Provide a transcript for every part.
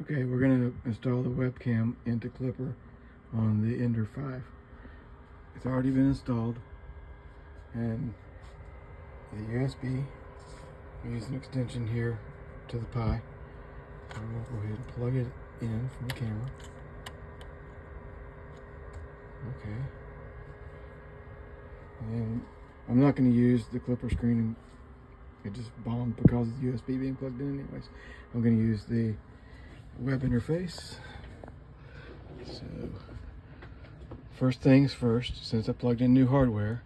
Okay, we're going to install the webcam into Klipper on the Ender 5. It's already been installed, and the USB, we use an extension here to the Pi. And we'll go ahead and plug it in from the camera. Okay. And I'm not going to use the Klipper screen. It just bombed because of the USB being plugged in anyways. I'm going to use the web interface. So first things first, since I plugged in new hardware,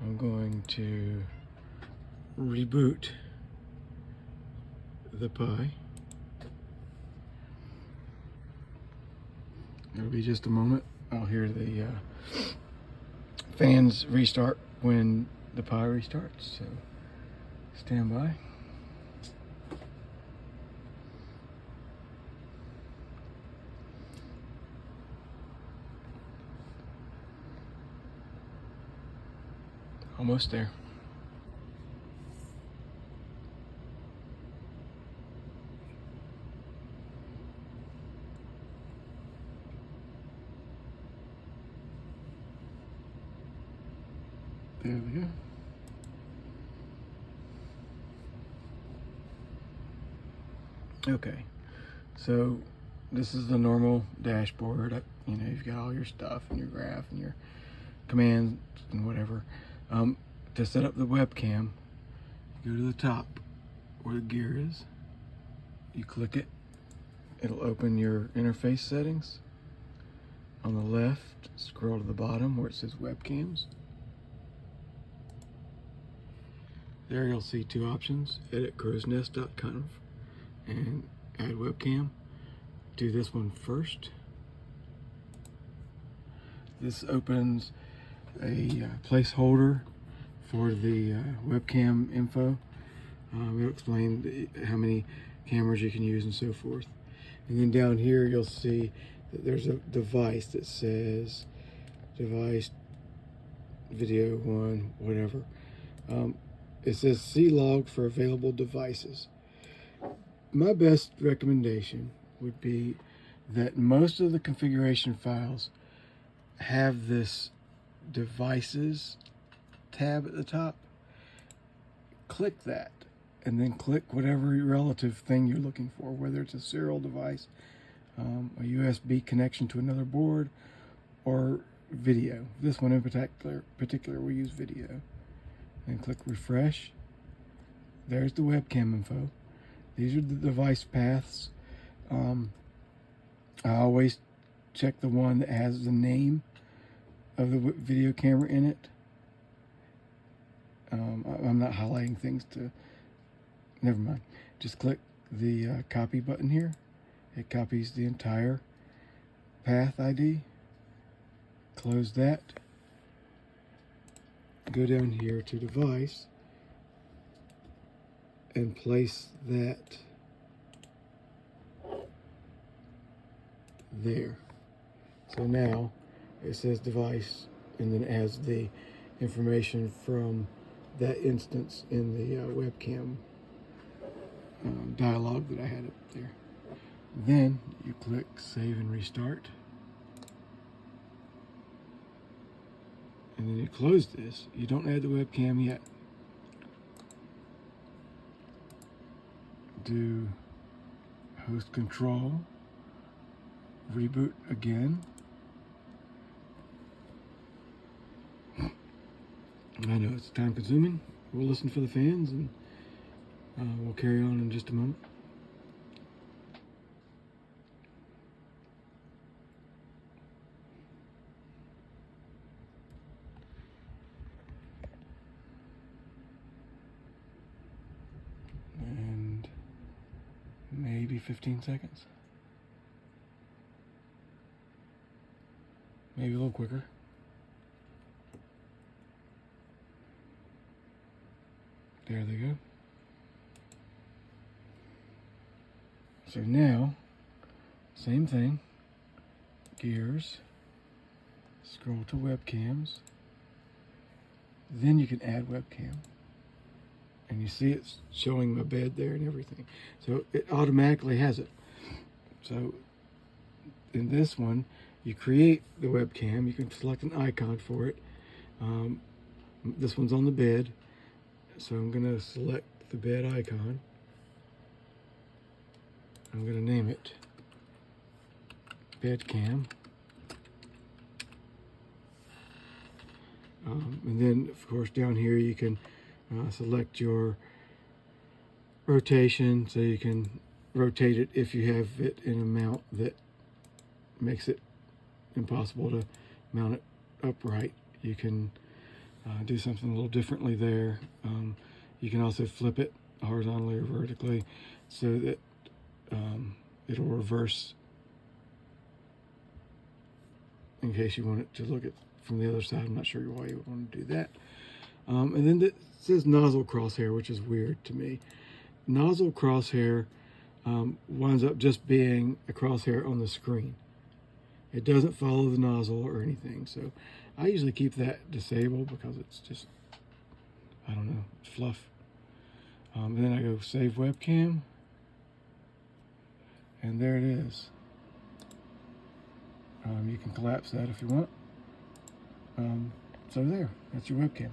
I'm going to reboot the Pi. It'll be just a moment. I'll hear the fans restart when the Pi restarts, so stand by. Almost there. There we go. Okay, so this is the normal dashboard. You know, you've got all your stuff and your graph and your commands and whatever. To set up the webcam, you go to the top where the gear is. You click it. It'll open your interface settings. On the left, scroll to the bottom where it says webcams. There you'll see two options, edit crowsnest.conf and add webcam. Do this one first. This opens a placeholder for the webcam info. It'll explain how many cameras you can use and so forth. And then down here you'll see that there's a device that says device video 1 whatever. It says see log for available devices. My best recommendation would be that most of the configuration files have this devices tab at the top. Click that and then click whatever relative thing you're looking for, whether it's a serial device, a USB connection to another board, or video. This one in particular we use video. Then click refresh. There's the webcam info. These are the device paths. I always check the one that has the name of the video camera in it. I'm not highlighting things to, never mind. Just click the copy button here. It copies the entire path ID. Close that. Go down here to device and place that there. So now it says device, and then it has the information from that instance in the webcam dialog that I had up there. Then you click save and restart. And then you close this. You don't add the webcam yet. Do host control, reboot again. I know it's time consuming. We'll listen for the fans and we'll carry on in just a moment. And maybe 15 seconds. Maybe a little quicker. There they go. So now, same thing. Gears. Scroll to webcams. Then you can add webcam. And you see it's showing my bed there and everything. So it automatically has it. So in this one, you create the webcam. You can select an icon for it. This one's on the bed, so I'm going to select the bed icon. I'm going to name it bed cam. And then, of course, down here you can select your rotation, so you can rotate it if you have it in a mount that makes it impossible to mount it upright. You can do something a little differently there. You can also flip it horizontally or vertically so that it'll reverse in case you want it to look at from the other side. I'm not sure why you would want to do that. And then it says nozzle crosshair, which is weird to me. Nozzle crosshair winds up just being a crosshair on the screen. It doesn't follow the nozzle or anything, so I usually keep that disabled because it's just, I don't know, it's fluff. And then I go save webcam, and there it is. You can collapse that if you want. So there, that's your webcam.